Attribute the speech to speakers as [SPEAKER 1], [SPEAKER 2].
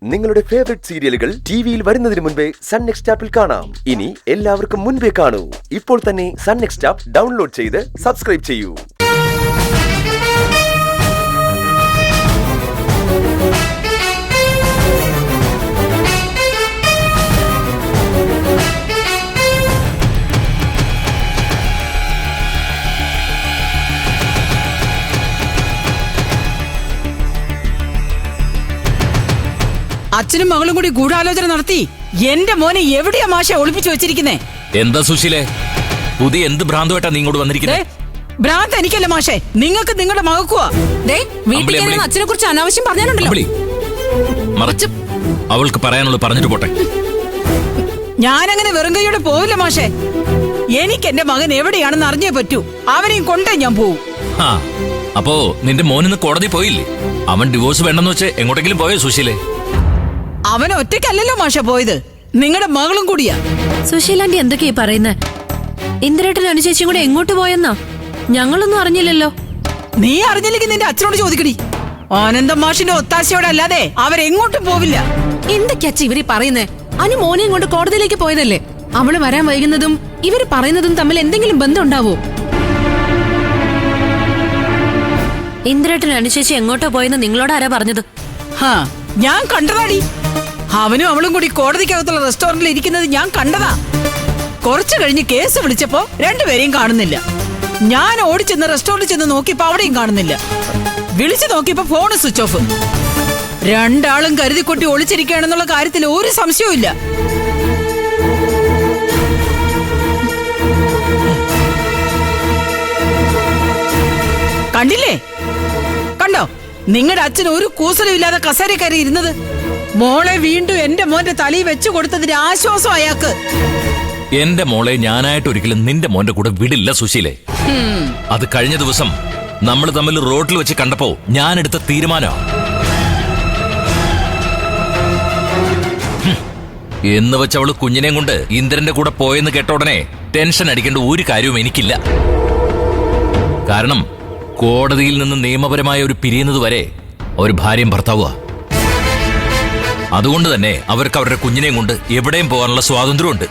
[SPEAKER 1] നിങ്ങളുടെ ഫേവറേറ്റ് സീരിയലുകൾ ടിവിയിൽ വരുന്നതിന് മുൻപേ സൺ നെക്സ്റ്റ് ആപ്പിൽ കാണാം. ഇനി എല്ലാവർക്കും മുൻപേ കാണൂ. ഇപ്പോൾ തന്നെ സൺ നെക്സ്റ്റ് ആപ്പ് ഡൗൺലോഡ് ചെയ്ത് സബ്സ്ക്രൈബ് ചെയ്യൂ.
[SPEAKER 2] അച്ഛനും മകളും കൂടി ഗൂഢാലോചന നടത്തി എന്റെ മോനെ എവിടെയാ മാഷ ഒളിപ്പിച്ചു വെച്ചിരിക്കുന്നേ?
[SPEAKER 3] എന്താ സുശീലേ, പുതിയ എന്ത് ഭ്രാന്തമായിട്ടാ നീ ഇങ്ങോട്ട് വന്നിരിക്കുന്നേ?
[SPEAKER 2] ഭ്രാന്ത് എനിക്കല്ല മാഷേ, നിങ്ങൾക്ക് നിങ്ങളുടെ മകക്കുവാ.
[SPEAKER 4] അച്ഛനെ കുറിച്ച് അനാവശ്യം പറഞ്ഞാലുണ്ടല്ലോ.
[SPEAKER 3] അവൾക്ക് പറയാനുള്ളത് പറഞ്ഞിട്ട് പോട്ടെ.
[SPEAKER 2] ഞാനങ്ങനെ വെറും കൈയോടെ പോവില്ല മാഷേ. എനിക്ക് എന്റെ മകൻ എവിടെയാണെന്ന് അറിഞ്ഞേ പറ്റൂ. അവനെയും കൊണ്ടേ ഞാൻ പോവും.
[SPEAKER 3] അപ്പോ നിന്റെ മോനിന്ന് കോടതി പോയില്ലേ? അവൻ ഡിവോഴ്സ് വേണ്ടെന്ന് വെച്ച് എങ്ങോട്ടെങ്കിലും പോയോ സുശീലേ?
[SPEAKER 2] അവൻ ഒറ്റയ്ക്കല്ലല്ലോ മാഷ പോയത്, നിങ്ങളുടെ മകളും കൂടിയാ.
[SPEAKER 4] സുശീലാന്റി എന്തൊക്കെയാ പറയുന്നേ? ഇന്ദിരേട്ടനും അനുചേച്ചിയും കൂടെ എങ്ങോട്ട് പോയെന്നാ? ഞങ്ങളൊന്നും അറിഞ്ഞില്ലല്ലോ.
[SPEAKER 2] നീ അറിഞ്ഞില്ലെങ്കിൽ നിന്റെ അച്ഛനോട് ചോദിക്കടി. ആനന്ദം മാഷിന്റെ ഒത്താശയോടെ അല്ലാതെ അവരെങ്ങോട്ടും പോവില്ല.
[SPEAKER 4] എന്തൊക്കെയാ ഇവര് പറയുന്നേ? അനു മോനെയും കൊണ്ട് കോടതിയിലേക്ക് പോയതല്ലേ? അവള് വരാൻ വൈകുന്നതും ഇവര് പറയുന്നതും തമ്മിൽ എന്തെങ്കിലും ബന്ധം ഉണ്ടാവോ? ഇന്ദിരേട്ടനും അനുചേച്ചി എങ്ങോട്ടോ പോയെന്ന് നിങ്ങളോട് ആരാ പറഞ്ഞത്?
[SPEAKER 2] ഞാൻ കണ്ടതാടി. അവനും അവളും കൂടി കോടതിക്കകത്തുള്ള റെസ്റ്റോറന്റിൽ ഇരിക്കുന്നത് ഞാൻ കണ്ടതാ. കുറച്ചു കഴിഞ്ഞ് കേസ് വിളിച്ചപ്പോ രണ്ടുപേരെയും കാണുന്നില്ല. ഞാൻ ഓടിച്ചെന്ന് റെസ്റ്റോറന്റിൽ ചെന്ന് നോക്കിയപ്പോ അവിടെയും കാണുന്നില്ല. വിളിച്ചു നോക്കിയപ്പോ ഫോൺ സ്വിച്ച് ഓഫ്. രണ്ടാളും കരുതിക്കൊട്ടി ഒളിച്ചിരിക്കുകയാണെന്നുള്ള കാര്യത്തിൽ ഒരു സംശയവും ഇല്ല. കണ്ടില്ലേ? കണ്ടോ? നിങ്ങളുടെ അച്ഛൻ ഒരു കൂസലും ഇല്ലാതെ കസേര കയറി ഇരുന്നത്. മോളെ വീണ്ടും എന്റെ മോന്റെ തലയിൽ വെച്ചു കൊടുത്തതിന്റെ ആശ്വാസം അയാൾക്ക്.
[SPEAKER 3] എന്റെ മോളെ ഞാനായിട്ട് ഒരിക്കലും നിന്റെ മോന്റെ കൂടെ വിടില്ല സുശീലേ. അത് കഴിഞ്ഞ ദിവസം നമ്മൾ തമ്മിൽ റോഡിൽ വെച്ച് കണ്ടപ്പോ ഞാൻ എടുത്ത തീരുമാനമാണ്. എന്ന് വെച്ച് അവള് കുഞ്ഞിനെയും കൊണ്ട് ഇന്ദ്രന്റെ കൂടെ പോയെന്ന് കേട്ട ഉടനെ ടെൻഷൻ അടിക്കേണ്ട ഒരു കാര്യവും എനിക്കില്ല. കാരണം കോടതിയിൽ നിന്ന് നിയമപരമായ ഒരു പിരിയുന്നത് വരെ അവർ ഭാര്യയും ഭർത്താവുക. അതുകൊണ്ട് തന്നെ അവർക്ക് അവരുടെ കുഞ്ഞിനെയും കൊണ്ട് എവിടെയും പോകാനുള്ള സ്വാതന്ത്ര്യമുണ്ട്.